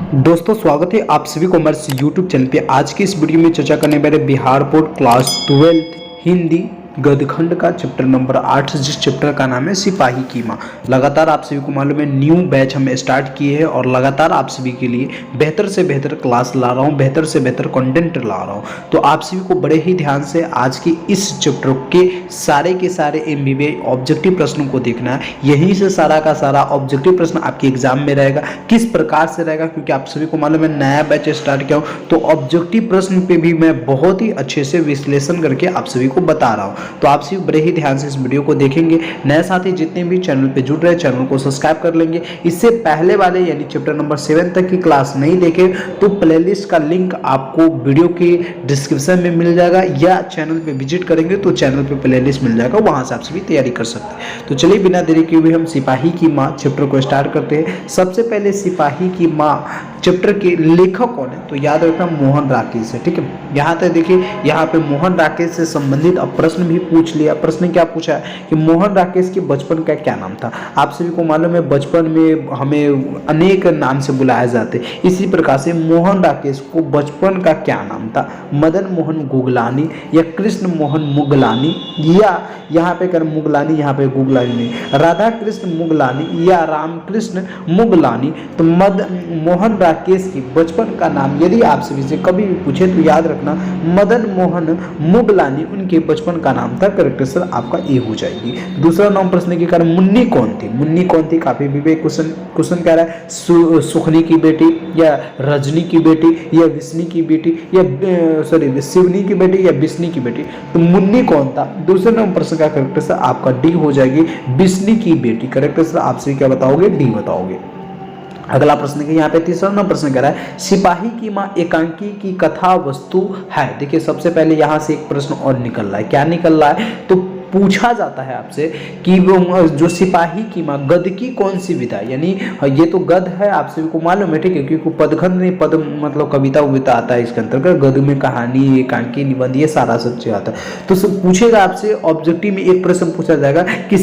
दोस्तों स्वागत है आप सभी कॉमर्स यूट्यूब चैनल पे। आज की इस वीडियो में चर्चा करने वाले बिहार बोर्ड क्लास 12 हिंदी गद्यखंड का चैप्टर नंबर 8, जिस चैप्टर का नाम है सिपाही की माँ। लगातार आप सभी को मालूम है न्यू बैच हम स्टार्ट किए हैं और लगातार आप सभी के लिए बेहतर से बेहतर क्लास ला रहा हूँ, बेहतर से बेहतर कंटेंट ला रहा हूँ। तो आप सभी को बड़े ही ध्यान से आज की इस चैप्टर के सारे एमबीबीए ऑब्जेक्टिव प्रश्नों को देखना है। यहीं से सारा का सारा ऑब्जेक्टिव प्रश्न आपके एग्जाम में रहेगा। किस प्रकार से रहेगा, क्योंकि आप सभी को मालूम है नया बैच स्टार्ट किया हूँ, तो ऑब्जेक्टिव प्रश्न पे भी मैं बहुत ही अच्छे से विश्लेषण करके आप सभी को बता रहा हूँ। तो आप सभी बड़े ही ध्यान से इस वीडियो को देखेंगे। नए साथी जितने भी चैनल पे जुड़ रहे हैं चैनल को सब्सक्राइब कर लेंगे। इससे पहले वाले यानी चैप्टर नंबर 7 तक की क्लास नहीं देखे तो प्लेलिस्ट का लिंक आपको वीडियो के डिस्क्रिप्शन में मिल जाएगा, या चैनल पे विजिट करेंगे तो चैनल पे प्लेलिस्ट मिल जाएगा, वहां से आप सभी तैयारी कर सकते हैं। तो चलिए बिना देरी किए हुए हम सिपाही की माँ चैप्टर को स्टार्ट करते हैं। सबसे पहले सिपाही की माँ चैप्टर के लेखक कौन है, तो याद रखना मोहन राकेश है। ठीक है, यहाँ तक देखिए, यहाँ पे मोहन राकेश से संबंधित अब प्रश्न भी पूछ लिया। प्रश्न क्या पूछा है कि मोहन राकेश के बचपन का क्या नाम था। आप सभी को मालूम है बचपन में हमें अनेक नाम से बुलाया जाते, इसी प्रकार से मोहन राकेश को बचपन का क्या नाम था। मदन मोहन गुगलानी या कृष्ण मोहन मुगलानी, या यहाँ पे कर मुगलानी, यहाँ पे गुगलानी नहीं, राधा कृष्ण मुगलानी या रामकृष्ण मुगलानी। तो मोहन राकेश की बचपन का नाम यदि आप सभी से कभी भी पूछे तो याद रखना मदन मोहन मुगलानी उनके बचपन का नाम था। करेक्ट आंसर आपका ए हो जाएगी। दूसरा नाम प्रश्न के कारण मुन्नी कौन थी। मुन्नी कौन थी, काफी विवेक क्वेश्चन कह रहा है। सुखनी की बेटी या रजनी की बेटी या विष्णु की बेटी या शिवनी की बेटी या विष्णु की बेटी, तो मुन्नी कौन था। दूसरे नंबर प्रश्न का करेक्ट आंसर आपका डी हो जाएगी, विष्णु की बेटी। करेक्ट आंसर आपसे क्या बताओगे, डी बताओगे। अगला प्रश्न है यहाँ पे तीसरा नंबर प्रश्न कह रहा है सिपाही की माँ एकांकी की कथा वस्तु है। देखिए सबसे पहले यहाँ से एक प्रश्न और निकल रहा है। क्या निकल रहा है, तो पूछा जाता है आपसे कि वो जो सिपाही की माँ गद की कौन सी विधा, यानी ये तो गद है आप सभी को मालूम है। ठीक है, क्योंकि पदखंड नहीं, पद मतलब कविता उविता आता है इसके अंतर्गत। गद में कहानी, एकांकी, निबंध, ये सारा सब चीज आता है। तो पूछेगा आपसे ऑब्जेक्टिव में एक प्रश्न पूछा जाएगा कि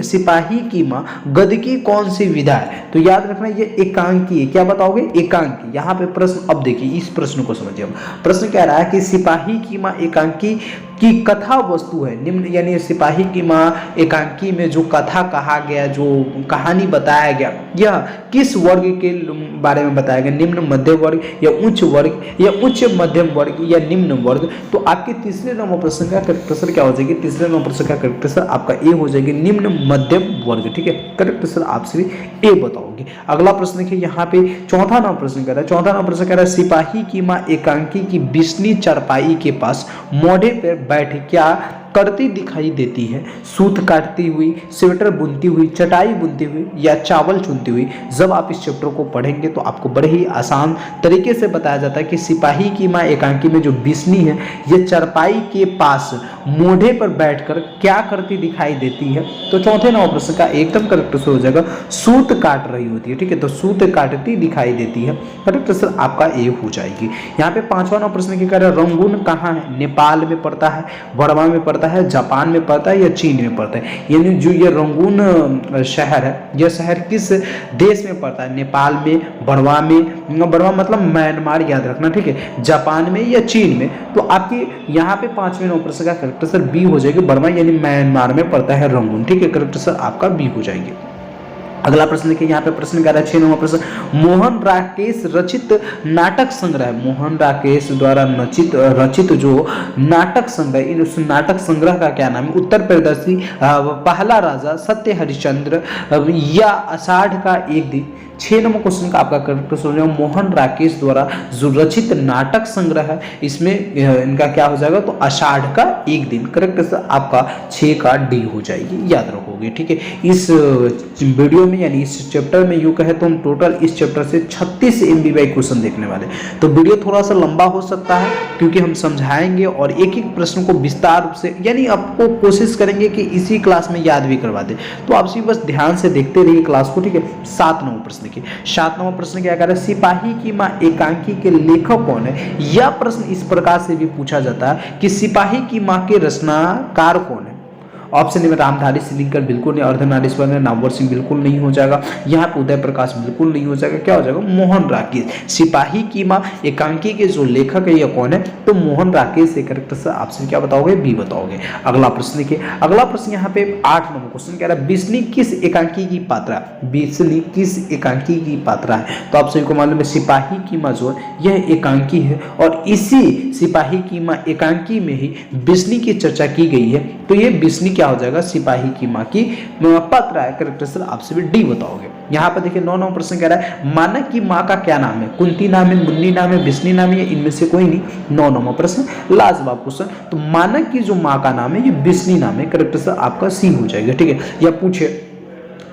सिपाही की माँ गद की कौन सी विधा है। तो याद रखना ये एकांकी है। क्या बताओगे, एकांकी। यहाँ पे प्रश्न अब देखिए, इस प्रश्न को समझिए। हम प्रश्न कह रहा है कि सिपाही की माँ एकांकी की कथा वस्तु है निम्न, यानी सिपाही की माँ एकांकी में जो कथा कहा गया, जो कहानी बताया गया, यह किस वर्ग के बारे में बताया गया। निम्न मध्यम वर्ग या उच्च वर्ग या उच्च मध्यम वर्ग या निम्न वर्ग। तो आपके तीसरे नंबर प्रश्न का करेक्ट आंसर क्या हो जाएगी, तीसरे नंबर प्रश्न का करेक्ट आंसर आपका ए हो जाएगी, निम्न मध्यम वर्ग। ठीक है, करेक्ट आंसर आप सभी ए बताओगे। अगला प्रश्न देखिए, यहाँ पे चौथा नंबर प्रश्न कह रहा है। चौथा नंबर प्रश्न कह रहा है सिपाही की माँ एकांकी की बिस्नी चारपाई के पास मोढ़े पर बैठ क्या करती दिखाई देती है। सूत काटती हुई, स्वेटर बुनती हुई, चटाई बुनती हुई या चावल चुनती हुई। जब आप इस चैप्टर को पढ़ेंगे तो आपको बड़े ही आसान तरीके से बताया जाता है कि सिपाही की माँ एकांकी में जो बिस्नी है ये चरपाई के पास मोढ़े पर बैठकर क्या करती दिखाई देती है। तो चौथे नंबर प्रश्न का एकदम करेक्ट आंसर हो जाएगा सूत काट रही होती है। ठीक है, तो सूत काटती दिखाई देती है। करेक्ट आंसर आपका ए हो जाएगी। यहाँ पे पांचवा नंबर प्रश्न क्या कह रहा है रंगून कहाँ है। नेपाल में पड़ता है, बर्मा में पड़ता है, जापान में पड़ता है या चीन में पड़ता है। यानी जो ये रंगून शहर है, यह शहर किस देश में पड़ता है। नेपाल में, बर्मा में, बर्मा मतलब म्यांमार याद रखना। ठीक है, जापान में या चीन में। तो आपकी यहाँ पे पांचवें नंबर प्रश्न का करेक्ट आंसर बी हो जाएगी, बर्मा यानी म्यांमार में पड़ता है रंगून। ठीक है, करेक्ट आंसर आपका बी हो जाएंगे। अगला प्रश्न देखिए, यहाँ पे प्रश्न कर रहा है 6 नंबर प्रश्न मोहन राकेश रचित नाटक संग्रह। मोहन राकेश द्वारा रचित जो नाटक संग्रह, उस नाटक संग्रह का क्या नाम है। उत्तर प्रदर्शी, पहला राजा, सत्य हरिश्चंद्र या आषाढ़ का एक दिन। 6 नंबर क्वेश्चन का आपका करेक्ट आंसर मोहन राकेश द्वारा जो रचित नाटक संग्रह है, इसमें इनका क्या हो जाएगा, तो आषाढ़ का एक दिन। करेक्ट आंसर आपका 6 का डी हो जाएगी, याद रखोगे। ठीक है, इस वीडियो में यानी इस चैप्टर में यूं कहे तो हम टोटल इस चैप्टर से 36 एमबीबीआई क्वेश्चन देखने वाले। तो वीडियो थोड़ा सा लंबा हो सकता है क्योंकि हम समझाएंगे और एक एक प्रश्न को विस्तार रूप से, यानी आपको कोशिश करेंगे कि इसी क्लास में याद भी करवा दे। तो आप सिर्फ बस ध्यान से देखते रहिए क्लास को। ठीक है, 7 नंबर प्रश्न देखिए, 7 नंबर प्रश्न क्या कह रहा है सिपाही की माँ एकांकी के लेखक कौन है। यह प्रश्न इस प्रकार से भी पूछा जाता है कि सिपाही की माँ के रचनाकार कौन है। ऑप्शन नंबर रामधारी सिलिंकर बिल्कुल नहीं, अर्धनारीश्वर ने नामवर सिंह बिल्कुल नहीं हो जाएगा, यहाँ पे उदय प्रकाश बिल्कुल नहीं हो जाएगा, क्या हो जाएगा मोहन राकेश। सिपाही की माँ एकांकी के जो लेखक है यह कौन है, तो मोहन राकेश। करेक्ट सर आपसे क्या बताओगे, बी बताओगे। अगला प्रश्न देखिए, अगला प्रश्न यहाँ पे 8 नंबर क्वेश्चन कह रहा है बिस्नी किस एकांकी की पात्रा, बिस्नी किस एकांकी की पात्रा है, तो आप सभी को मालूम है सिपाही की माँ जो है यह एकांकी है और इसी सिपाही की माँ एकांकी में ही बिस्नी की चर्चा की गई है, तो ये बिस्नी क्या हो जाएगा, सिपाही की माँ की पात्रा है। करेक्ट सर आपसे भी डी बताओगे। यहाँ पर देखिए 9 नंबर प्रश्न कह रहा है मानक की माँ का क्या नाम है, कुंती नाम है, मुन्नी नाम है, बिस्नी नाम है, इनमें से कोई नहीं। 9 नंबर प्रश्न लाजवाब क्वेश्चन। तो मानक की जो माँ का नाम है ये बिस्नी नाम है। करेक्ट सर आपका सी हो जाएगा। ठीक है, या पूछे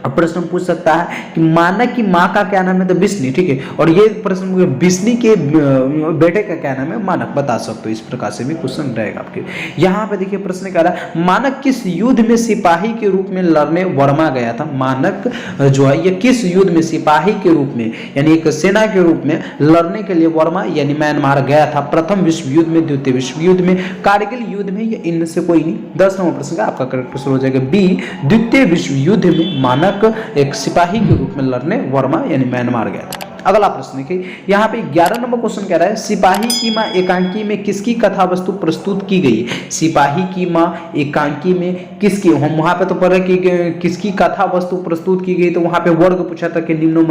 अब प्रश्न पूछ सकता है कि मानक की माँ का क्या नाम है, तो बिस्नी। ठीक है, और ये प्रश्न बिस्नी के बेटे का क्या नाम है, मानक, बता सकते हो। इस प्रकार से भी क्वेश्चन रहेगा आपके। यहाँ पे देखिए प्रश्न कह रहा है मानक किस युद्ध में सिपाही के रूप में लड़ने वर्मा गया था। मानक जो है ये किस युद्ध में सिपाही के रूप में यानी एक सेना के रूप में लड़ने के लिए वर्मा यानी म्यांमार गया था, प्रथम विश्व युद्ध में, द्वितीय विश्व युद्ध में, कारगिल युद्ध में, या इनमें से कोई नहीं। 10 नंबर प्रश्न का आपका करेक्ट आंसर हो जाएगा बी, द्वितीय विश्व युद्ध में मानक एक सिपाही के रूप में लड़ने वर्मा यानी म्यांमार गया था। अगला प्रश्न देखिए, यहाँ पे 11 नंबर क्वेश्चन कह रहा है सिपाही की माँ एकांकी में किसकी कथा वस्तु प्रस्तुत की गई। सिपाही की माँ एकांकी में किसकी, हम वहां पे तो पढ़े कि किसकी कथा वस्तु प्रस्तुत की गई, तो वहां पे वर्ग पूछा था कि निम्न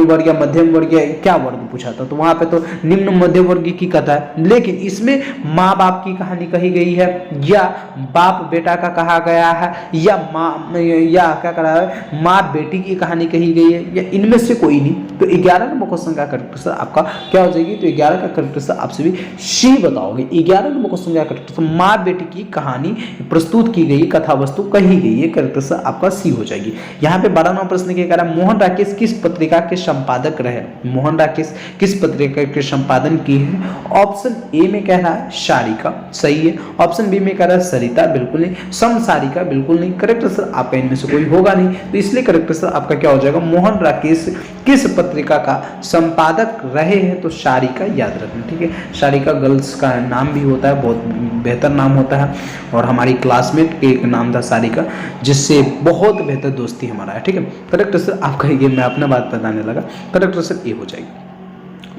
वर्ग या मध्यम वर्ग या क्या वर्ग पूछा था, तो वहां पे तो निम्न मध्य वर्ग की कथा है। लेकिन इसमें माँ बाप की कहानी कही गई है या बाप बेटा का कहा गया है या माँ या क्या करा है माँ बेटी की कहानी कही गई है, या इनमें से कोई नहीं। तो 11 नंबर क्वेश्चन का करेक्ट आंसर आपका क्या हो जाएगी, तो 11 का करेक्ट आंसर आपसे भी सी बताओगे। 11 नंबर क्वेश्चन का करेक्ट आंसर माँ बेटी की कहानी प्रस्तुत की गई, कथा वस्तु कही गई है, करेक्ट आंसर आपका सी हो जाएगी। यहाँ पे 12 नंबर प्रश्न के कारण मोहन राकेश किस पत्रिका के संपादक रहे। मोहन राकेश किस पत्रिका के संपादन की है। ऑप्शन ए में कह रहा है सारिका, सही है। ऑप्शन बी में कह रहा है सरिता, बिल्कुल नहीं। समसारिका, बिल्कुल नहीं। करेक्ट आंसर आपका इनमें से कोई होगा नहीं, तो इसलिए करेक्ट आंसर आपका क्या हो जाएगा, मोहन राकेश किस पत्रिका का संपादक रहे हैं, तो सारिका याद रखना। ठीक है, सारिका गर्ल्स का नाम भी होता है, बहुत बेहतर नाम होता है, और हमारी क्लासमेट के एक नाम था सारिका, जिससे बहुत बेहतर दोस्ती हमारा है। ठीक है, करेक्ट आंसर आपका ये मैं अपना बात बताने लगा, करेक्ट आंसर ये हो जाएगी।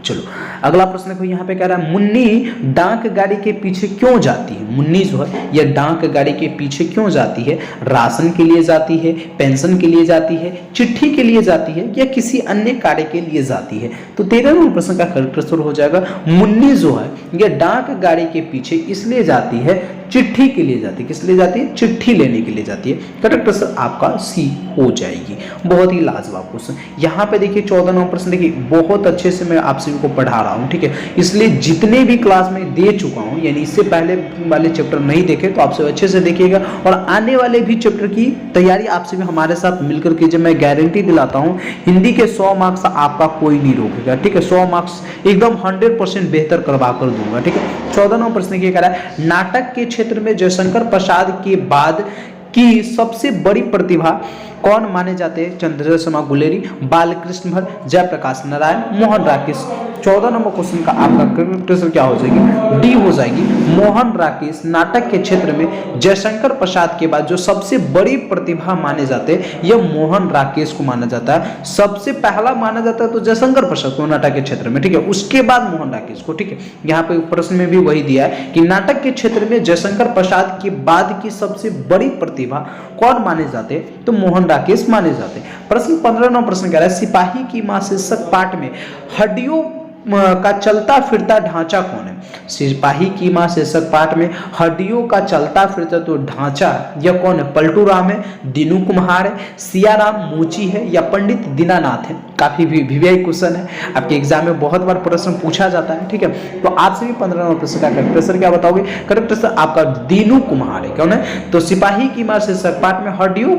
चलो अगला प्रश्न देखो, यहाँ पे कह रहा है मुन्नी डाक गाड़ी के पीछे क्यों जाती है। मुन्नी जो है यह डाक गाड़ी के पीछे क्यों जाती है। राशन के लिए जाती है, पेंशन के लिए जाती है, चिट्ठी के लिए जाती है, या किसी अन्य कार्य के लिए जाती है। तो 13 नंबर प्रश्न का करेक्ट आंसर हो जाएगा मुन्नी जो है यह डाक गाड़ी के पीछे इसलिए जाती है, चिट्ठी के लिए जाती है। किस लिए जाती है, चिट्ठी लेने के लिए जाती है। करेक्ट आंसर आपका सी हो जाएगी। बहुत ही लाजवाब क्वेश्चन। यहाँ पे देखिए 14 नंबर प्रश्न देखिए, बहुत अच्छे से मैं आप सभी को पढ़ा रहा हूँ। ठीक है, इसलिए जितने भी क्लास में दे चुका हूँ, यानी इससे पहले वाले चैप्टर नहीं देखे तो आपसे अच्छे से देखिएगा, और आने वाले भी चैप्टर की तैयारी आपसे भी हमारे साथ मिलकर कीजिए। मैं गारंटी दिलाता हूँ हिंदी के 100 मार्क्स आपका कोई नहीं रोकेगा। ठीक है, 100 मार्क्स एकदम 100% बेहतर करवा कर दूंगा। ठीक है, 14 नंबर प्रश्न ये कह रहा है नाटक के क्षेत्र में जयशंकर प्रसाद के बाद की सबसे बड़ी प्रतिभा कौन माने जाते हैं। चंद्रशर्मा गुलेरी, बालकृष्ण भट्ट, जयप्रकाश नारायण, मोहन राकेश। 14 नंबर क्वेश्चन का आपका करेक्ट आंसर क्या हो जाएगी, डी हो जाएगी। मोहन राकेश नाटक के क्षेत्र में जयशंकर प्रसाद के बाद जो सबसे बड़ी प्रतिभा माने जाते हैं यह मोहन राकेश को माना जाता है। सबसे पहला माना जाता है तो जयशंकर प्रसाद को नाटक के क्षेत्र में। ठीक है, उसके बाद मोहन राकेश को। ठीक है, यहाँ पे प्रश्न में भी वही दिया है कि नाटक के क्षेत्र में जयशंकर प्रसाद के बाद की सबसे बड़ी प्रतिभा कौन माने जाते हैं, तो मोहन राकेश माने जाते हैं। प्रश्न 15 नंबर प्रश्न कह रहा है सिपाही की मां शीर्षक पाठ में हड्डियों का चलता फिरता ढांचा कौन है। सिपाही की मां शीर्षक पाठ में हड्डियों का चलता फिरता तो ढांचा यह कौन है, पलटू राम है, दीनू कुम्हार है, सियाराम मूची है, या पंडित दीनानाथ है। काफी वीवीआई क्वेश्चन है, आपके एग्जाम में बहुत बार प्रश्न पूछा जाता है। ठीक है, तो आपसे भी 15 नंबर प्रश्न का करेक्ट आंसर क्या बताओगे, करेक्ट आंसर आपका दीनू कुम्हार है। कौन है, तो सिपाही की मां शीर्षक पाठ में हड्डियों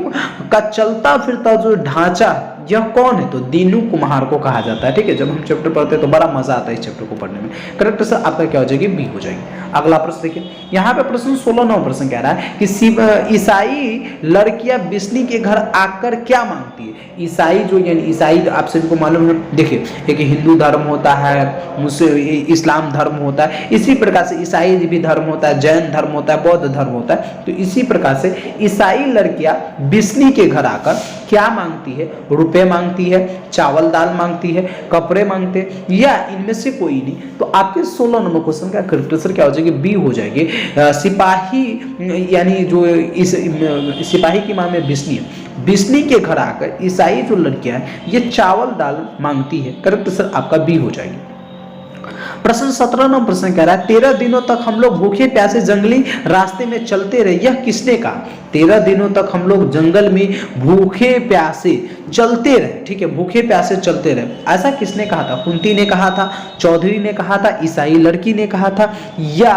का चलता फिरता जो ढांचा यह कौन है, तो दीनू कुम्हार को कहा जाता है। ठीक है, जब हम चैप्टर पढ़ते हैं तो बड़ा मजा आता है इस चैप्टर को पढ़ने में। करेक्ट आंसर आपका क्या हो जाएगी, बी हो जाएगी। अगला प्रश्न देखिए, यहाँ पे प्रश्न 16 नंबर प्रश्न कह रहा है कि ईसाई लड़कियां बिस्नी के घर आकर क्या मांगती है। ईसाई जो यानी ईसाई आप सभी को मालूम है। देखिए एक हिंदू धर्म होता है, इस्लाम धर्म होता है, इसी प्रकार से ईसाई भी धर्म होता है, जैन धर्म होता है, बौद्ध धर्म होता है। तो इसी प्रकार से ईसाई लड़कियां बिस्नी के घर आकर क्या मांगती है? रुपए मांगती है, चावल दाल मांगती है, कपड़े मांगते हैं, या इनमें से कोई नहीं। तो आपके 16 नंबर क्वेश्चन का करेक्ट आंसर क्या हो जाएगी? बी हो जाएगी। सिपाही यानी जो इस सिपाही की मां में बिस्नी है, बिस्नी के घर आकर ईसाई जो लड़कियां हैं ये चावल दाल मांगती है। करेक्ट आंसर आपका बी हो जाएगी। प्रश्न 17 नंबर प्रश्न कह रहा है 13 दिनों तक हम लोग भूखे प्यासे जंगली रास्ते में चलते रहे, यह किसने कहा? 13 दिनों तक हम लोग जंगल में भूखे प्यासे चलते रहे, ठीक है, भूखे प्यासे चलते रहे, ऐसा किसने कहा था? कुंती ने कहा था, चौधरी ने कहा था, ईसाई लड़की ने कहा था, या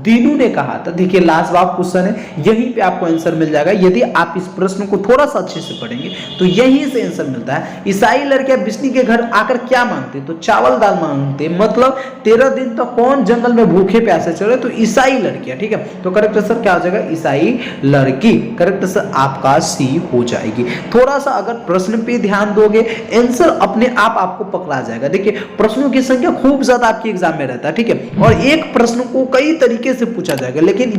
दीनू ने कहा था? देखिए लाजवाब क्वेश्चन है, यहीं पे आपको आंसर मिल जाएगा। यदि आप इस प्रश्न को थोड़ा सा अच्छे से पढ़ेंगे तो यहीं से आंसर मिलता है। ईसाई लड़कियां बिस्नी के घर आकर क्या मांगते? तो चावल दाल मांगते। मतलब 13 दिन तक कौन जंगल में भूखे प्यासे चले? तो ईसाई लड़कियां, ठीक है। तो करेक्ट आंसर क्या हो जाएगा? ईसाई लड़की। करेक्ट आंसर आपका सी हो जाएगी। थोड़ा सा अगर प्रश्न पे ध्यान दोगे आंसर अपने आप आपको पकड़ा जाएगा। देखिए प्रश्नों की संख्या खूब ज्यादा आपके एग्जाम में रहता है, ठीक है, और एक प्रश्न को कई तरीके से पूछा जाएगा, लेकिन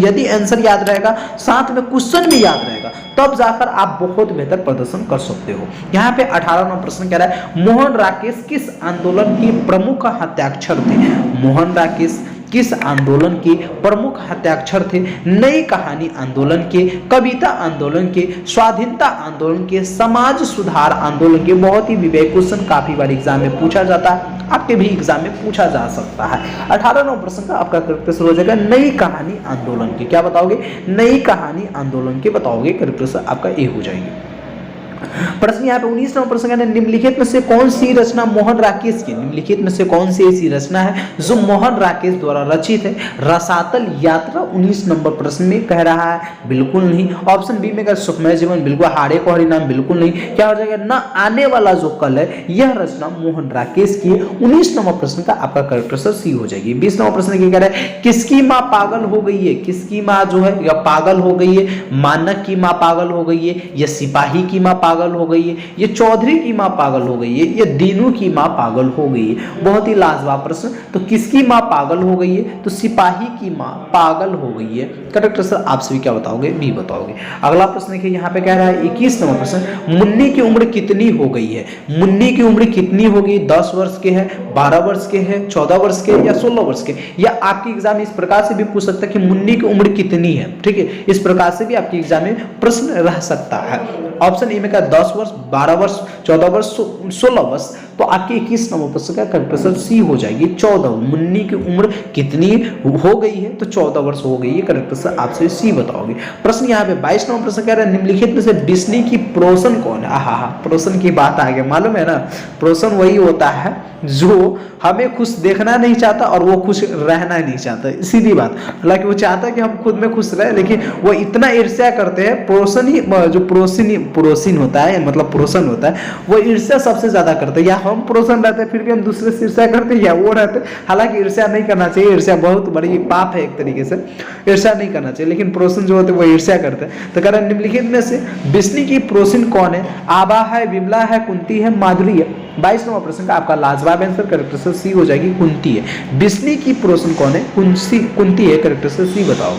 यदि आंसर याद रहेगा साथ में क्वेश्चन भी याद रहेगा तब जाकर आप बहुत बेहतर प्रदर्शन कर सकते हो। यहाँ पे 18 नंबर प्रश्न कह रहा है मोहन राकेश किस आंदोलन के प्रमुख हत्याक्षर थे? मोहन राकेश किस आंदोलन के प्रमुख हत्याक्षर थे? नई कहानी आंदोलन के, कविता आंदोलन के, स्वाधीनता आंदोलन के, समाज सुधार आंदोलन के। बहुत ही विवेक क्वेश्चन काफी बार एग्जाम में पूछा जाता है, आपके भी एग्जाम में पूछा जा सकता है। 18 नंबर प्रश्न का आपका करेक्ट आंसर हो जाएगा नई कहानी आंदोलन के। क्या बताओगे? नई कहानी आंदोलन के बताओगे। करेक्ट आंसर आपका ए हो जाएगी। प्रश्न यहाँ पे 19 नंबर प्रश्न है निम्नलिखित में से कौन सी रचना मोहन राकेश की, निम्नलिखित में से कौन सी ऐसी रचना है जो मोहन राकेश द्वारा रचित है? रसातल यात्रा 19 नंबर प्रश्न में कह रहा है, बिल्कुल नहीं। ऑप्शन बी में सुखमय जीवन, बिल्कुल। हाड़े को हरिनाम, बिल्कुल नहीं। क्या हो जाएगा? न आने वाला जो कल है, यह रचना मोहन राकेश की है। 19 नंबर प्रश्न का आपका करेक्ट आंसर सी हो जाएगी। 20 नंबर प्रश्न क्या कह रहा है किसकी माँ पागल हो गई है? किसकी माँ जो है या पागल हो गई है? मानक की माँ पागल हो गई है, या सिपाही की माँ पागल हो गई है, ये चौधरी की मां पागल हो गई है, ये दीनू की मां पागल हो गई है? बहुत ही लाजवाब प्रश्न। तो किसकी मां पागल हो गई है? तो सिपाही की मां पागल हो गई है। करेक्ट आंसर आप सभी क्या बताओगे? बी बताओगे। अगला प्रश्न देखिए यहाँ पे कह रहा है 21 नंबर प्रश्न मुन्नी की उम्र कितनी हो गई है? मुन्नी की उम्र कितनी होगी? 10 वर्ष के है, 12 वर्ष के है, 14 वर्ष के या 16 वर्ष के? या आपके एग्जाम इस प्रकार से भी पूछ सकता है कि मुन्नी की उम्र कितनी है, ठीक है, इस प्रकार से भी आपके एग्जाम में प्रश्न रह सकता है। ऑप्शन ए में का 10 वर्ष, 12 वर्ष, 14 वर्ष, 16 वर्ष। तो आपके 21 नंबर प्रश्न का करेक्ट आंसर सी हो जाएगी 14। मुन्नी की उम्र कितनी हो गई है? तो 14 वर्ष हो गई है। करेक्ट आंसर आपसे सी बताओगे। प्रश्न यहाँ पे 22 नंबर प्रश्न कह रहा है निम्नलिखित में से डिज्नी की प्रोसन कौन है? आहा, प्रोसन की बात आ गई, मालूम है ना, प्रोसन वही होता है जो हमें खुश देखना नहीं चाहता और वो खुश रहना नहीं चाहता, सीधी बात। हालांकि वो चाहता है कि हम खुद में खुश रहे, लेकिन वो इतना ईर्ष्या करते हैं। प्रोसन ही जो प्रोसिन होता है, मतलब प्रोसन होता है, वो ईर्ष्या सबसे ज्यादा करते हैं। या हम प्रोसन रहते हैं फिर भी हम दूसरे से ईर्ष्या करते हैं, या वो रहते हैं। हालांकि ईर्ष्या नहीं करना चाहिए, ईर्ष्या बहुत बड़ी पाप है एक तरीके से, ईर्ष्या नहीं करना चाहिए, लेकिन प्रोसन जो होते हैं वो ईर्ष्या करते हैं। तो कह रहे हैं निम्नलिखित में से डिज्नी की प्रोसिन कौन है? आभा है, विमला है, कुंती है, माधुरी है? 22 नंबर प्रश्न का आपका लाजवाब आंसर करेक्ट आंसर सी हो जाएगी, कुंती है। डिज्नी की प्रोसन कौन है? कुंती है। करेक्ट आंसर सी बताओ।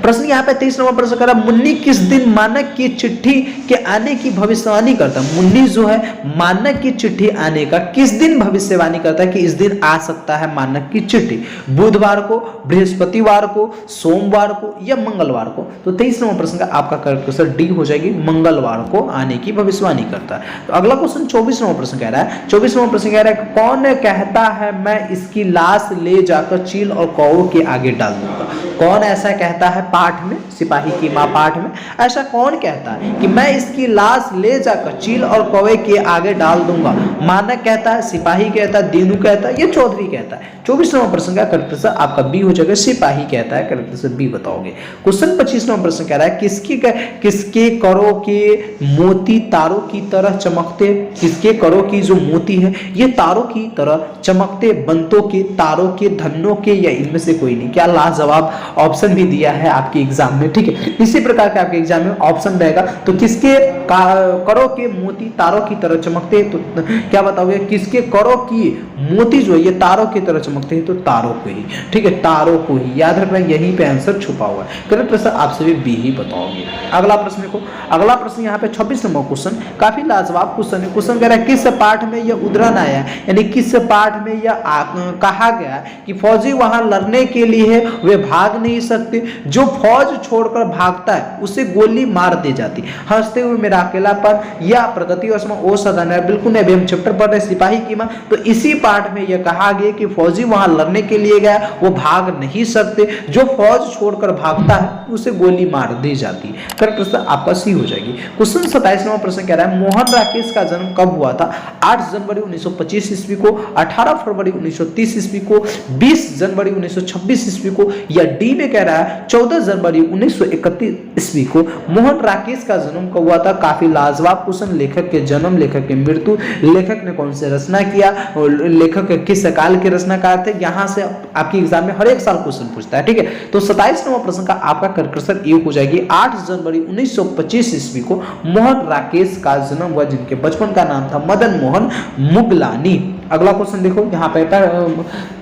प्रश्न यहाँ पे 23 नंबर प्रश्न करा मुन्नी किस दिन मानक की चिट्ठी के आने की भविष्यवाणी करता है? मुन्नी जो है मानक की चिट्ठी आने का किस दिन भविष्यवाणी करता है कि इस दिन आ सकता है मानक की चिट्ठी? बुधवार को, बृहस्पतिवार को, सोमवार को या मंगलवार को? तो 23 नंबर प्रश्न का आपका करेक्ट आंसर डी हो जाएगी, मंगलवार को आने की भविष्यवाणी करता है। तो अगला क्वेश्चन 24 नंबर प्रश्न कह रहा है, 24 नंबर प्रश्न कह रहा है कौन कहता है मैं इसकी लाश ले जाकर चील और कौओं के आगे डाल दूंगा? कौन ऐसा कहता है पाठ में, सिपाही की मां पाठ में, ऐसा कौन कहता है कि मैं इसकी लाश ले जाकर चील और कौवे के आगे डाल दूंगा? मानक कहता है, सिपाही कहता है, दीनू कहता है, ये चौधरी कहता है? 24 नंबर प्रश्न का करेक्ट आंसर आपका बी हो जाएगा, सिपाही कहता है। करेक्ट आंसर बी बताओगे। क्वेश्चन 25 नंबर प्रश्न कह रहा है किसके करों के मोती तारों की तरह चमकते? किसके करों की जो मोती है ये तारों की तरह चमकते? बंतों के, तारों के, धन्नों के या इनमें से कोई नहीं? क्या लाजवाब ऑप्शन भी दिया है आपके एग्जाम में, ठीक है। इसी प्रकार के आपके एग्जाम में ऑप्शन रहेगा। तो किसके करों के मोती तारों की तरह चमकते हैं, तो क्या बताओगे, किसके करों की मोती जो है ये तारों की तरह चमकते हैं, तो तारों को ही, ठीक है, तारों को ही, याद रखना यहीं पे आंसर छुपा हुआ है। करेक्ट आंसर आप सभी बी ही बताओगे। अगला प्रश्न देखो, अगला प्रश्न यहाँ पे 26 नंबर क्वेश्चन, काफी लाजवाब क्वेश्चन है। क्वेश्चन कह रहा है किस पाठ में यह उदाहरण आया, यानी किस पाठ में यह कहा गया कि फौजी वहां लड़ने के लिए वे भाग नहीं सकते, जो फौज छोड़कर भागता है उसे गोली मार दी जाती, हंसते हुए मेरा अकेलापन या प्रगति और सदन है। बिल्कुल नहीं, अभी हम चैप्टर पढ़ रहे सिपाही की मां, तो इसी पाठ में यह कहा गया कि फौजी वहां लड़ने के लिए गया, वो भाग नहीं सकते, जो फौज छोड़कर भागता है उसे गोली मार दी जाती। करेक्ट आंसर आपका सी हो जाएगी। क्वेश्चन 27 नंबर प्रश्न कह रहा है मोहन राकेश का जन्म कब हुआ था? 8 जनवरी 1925 ईस्वी को, 18 फरवरी 1930 ईस्वी को, 20 जनवरी 1926 ईस्वी को, या डी में कह रहा है 14 जनवरी 1931 ईस्वी को। मोहन राकेश का जन्म कब हुआ था? काफी लाजवाब क्वेश्चन, लेखक के जन्म, लेखक की मृत्यु, लेखक ने कौन से रचना किया और लेखक किस काल के रचनाकार थे, यहां से आपकी एग्जाम में हर एक साल क्वेश्चन पूछता है, ठीक है। तो 27 नंबर प्रश्न का आपका करेक्ट आंसर ए हो जाएगी। 8 जनवरी 1925 ईस्वी को मोहन राकेश का जन्म हुआ, जिनके बचपन का नाम था मदन मोहन मुगलानी। अगला क्वेश्चन देखो, यहाँ पे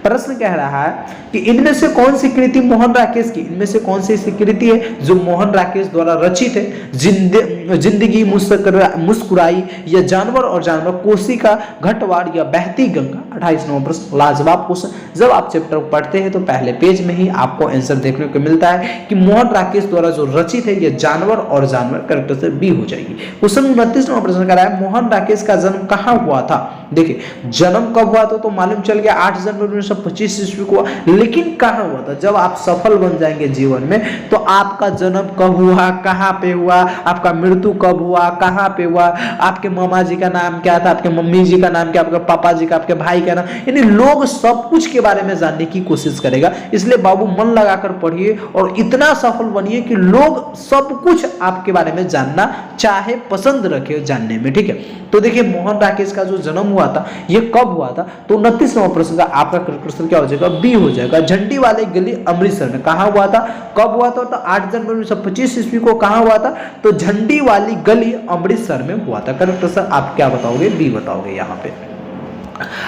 प्रश्न कह रहा है कि इनमें से कौन सी कृति मोहन राकेश की, इनमें से कौन सी कृति है जो मोहन राकेश द्वारा रचित है? जिंदगी मुस्कुराई, या जानवर और जानवर, कोशिका, घटवाड़, या बहती गंगा। 28 नंबर प्रश्न, लाजवाब क्वेश्चन। जब आप चैप्टर पढ़ते हैं तो पहले पेज में ही आपको आंसर देखने को मिलता है कि मोहन राकेश द्वारा जो रचित है यह जानवर और जानवर, करेक्ट आंसर बी हो जाएगी। क्वेश्चन 29 नंबर प्रश्न कह रहा है मोहन राकेश का जन्म कहाँ हुआ था? देखिए जन्म कब हुआ था तो मालूम चल गया 8 जनवरी 1925 ईस्वी को, लेकिन कहाँ हुआ था? जब आप सफल बन जाएंगे जीवन में तो आपका जन्म कब हुआ, कहाँ पे हुआ, आपका मृत्यु कब हुआ, कहाँ पे हुआ, आपके मामा जी का नाम क्या था, आपके मम्मी जी का नाम क्या, आपके पापा जी का, आपके भाई का नाम, यानी लोग सब कुछ के बारे में जानने की कोशिश करेगा। इसलिए बाबू मन लगाकर पढ़िए और इतना सफल बनिए कि लोग सब कुछ आपके बारे में जानना चाहे, पसंद रखे जानने में, ठीक है। तो देखिए मोहन राकेश का जो जन्म हुआ था ये कब हुआ था? तो 29 नंबर प्रश्न का आपका क्वेश्चन क्या हो जाएगा? बी हो जाएगा। झंडी वाले गली अमृतसर में कहाँ हुआ था? कब हुआ था? तो 8 जनवरी 1925 ईस्वी को। कहाँ हुआ था? तो झंडी वाली गली अमृतसर में हुआ था। करेक्ट आंसर आप क्या बताओगे? बी बताओगे यहाँ पे।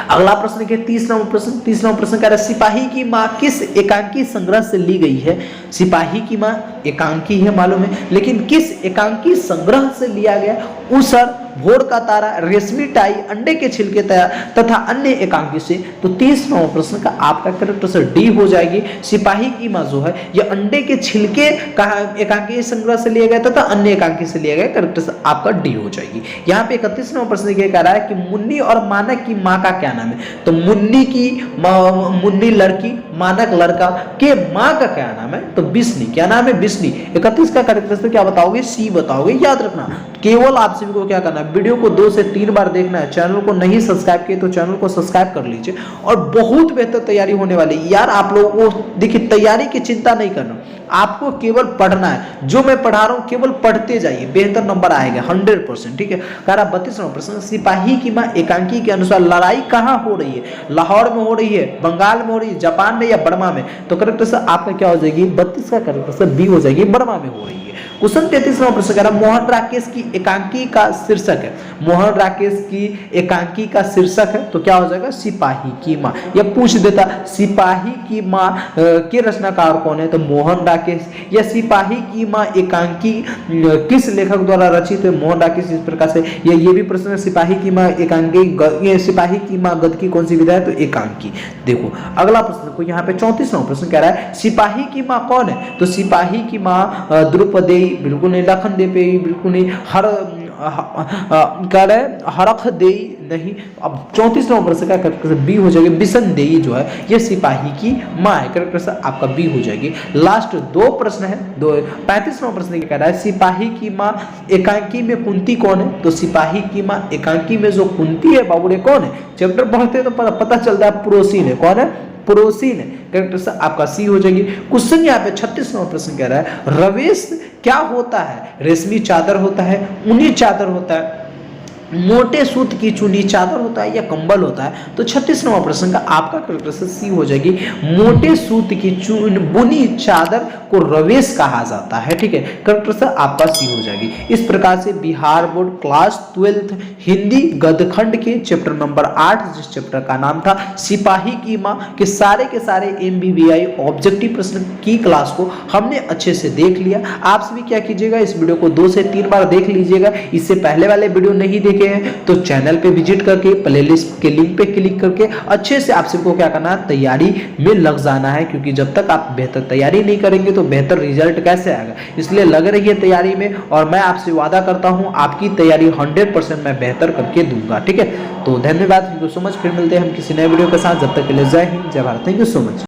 अगला प्रश्न के 30 नंबर प्रश्न कह रहा है सिपाही की मां किस एकांकी संग्रह से ली गई है? सिपाही की मां एकांकी है मालूम है, लेकिन किस एकांकी संग्रह से लिया गया? उसर, भोर का तारा, रेशमी टाई, अंडे के छिलके तथा अन्य एकांकी से। तो 30 नंबर प्रश्न का आपका करेक्ट आंसर डी हो जाएगी। सिपाही की मां जो है यह अंडे के छिलके कहा एकांकी संग्रह से लिया गया तथा अन्य एकांकी से लिया गया। करेक्ट आंसर आपका डी हो जाएगी। यहाँ पे 31 नंबर प्रश्न ये कह रहा है कि मुन्नी और मानक की माँ का क्या नाम है? तो मुन्नी लड़की, मानक लड़का के माँ का क्या नाम है? तो बिस्नी। क्या नाम है? बिस्नी। 31 का करेक्ट आंसर क्या बताओगे? सी बताओगे। याद रखना केवल आप सभी को क्या करना है, वीडियो को 2 से 3 बार देखना है। चैनल को नहीं सब्सक्राइब किए तो चैनल को सब्सक्राइब कर लीजिए और बहुत बेहतर तैयारी होने वाली है यार। आप लोगों को देखिए तैयारी की चिंता नहीं करना, आपको केवल पढ़ना है। जो मैं पढ़ा रहा हूं केवल पढ़ते जाइए, बेहतर नंबर आएगा 100%, ठीक है। कह रहा 32 नंबर प्रश्न सिपाही की मां एकांकी के अनुसार लड़ाई कहां हो रही है? लाहौर में हो रही है, बंगाल में हो रही है, जापान में या बर्मा में? तो करेक्ट आंसर आपका क्या हो जाएगी? 32 का करेक्ट आंसर बी हो जाएगी, बर्मा में हो रही है। क्वेश्चन 33 नंबर प्रश्न कह रहा मोहन राकेश की एकांकी का शीर्षक है। मोहन राकेश की एकांकी का शीर्षक है तो क्या हो जाएगा? सिपाही की मां। यह पूछ देता सिपाही की मां के रचनाकार कौन है? तो मोहन राकेश। या सिपाही की मां एकांकी किस लेखक द्वारा रचित है? मोहन राकेश। इस प्रकार से ये भी प्रश्न है सिपाही की मां एकांकी, सिपाही की मां गद की कौन सी विधा है? तो एकांकी। देखो अगला प्रश्न देखो यहाँ पे 34 नंबर प्रश्न कह रहा है सिपाही की मां कौन है? तो सिपाही की मां द्रौपदी बिल्कुल नहीं, लखन देवी बिल्कुल नहीं, कह रहे हरख देई नहीं। अब 34 नंबर प्रश्न का करेक्ट बी हो जाएगी। बिशन देई जो है ये सिपाही की मां है। करेक्ट आंसर आपका बी हो जाएगी। लास्ट 2 प्रश्न है। 35 नंबर प्रश्न क्या कह रहा है सिपाही की मां एकांकी में कुंती कौन है? तो सिपाही की मां एकांकी में जो कुंती है बाबू रे कौन है? चैप्टर पढ़ते तो पता चलता है प्रोसीन है। कौन है? प्रोसीन है। करेक्ट आंसर आपका सी हो जाएगी। क्वेश्चन यहाँ पे 36 नंबर प्रश्न कह रहा है रवेश क्या होता है? रेशमी चादर होता है, ऊनी चादर होता है, मोटे सूत की चुनी चादर होता है या कंबल होता है? तो 36 नंबर प्रश्न का आपका करेक्ट आंसर सी हो जाएगी। मोटे सूत की बुनी चादर को रवेश कहा जाता है। ठीक है, करेक्ट आंसर आपका सी हो जाएगी। इस प्रकार से बिहार बोर्ड क्लास 12 हिंदी गदखंड के चैप्टर नंबर 8, जिस चैप्टर का नाम था सिपाही की मां, के सारे MBBI ऑब्जेक्टिव प्रश्न की क्लास को हमने अच्छे से देख लिया। आप सभी क्या कीजिएगा, इस वीडियो को 2 से 3 बार देख लीजिएगा। इससे पहले वाले वीडियो नहीं देखे हैं तो चैनल पे विजिट करके प्लेलिस्ट के लिंक पे क्लिक करके अच्छे से आप सबको क्या करना है, तैयारी में लग जाना है, क्योंकि जब तक आप बेहतर तैयारी नहीं करेंगे तो बेहतर रिजल्ट कैसे आएगा। इसलिए लग रही है तैयारी में, और मैं आपसे वादा करता हूं आपकी तैयारी 100% मैं बेहतर करके दूंगा। ठीक है, तो धन्यवाद, थैंक यू सो मच। फिर मिलते हैं हम किसी नए वीडियो के साथ, जब तक के लिए जय हिंद, जय Bharat, thank you so much.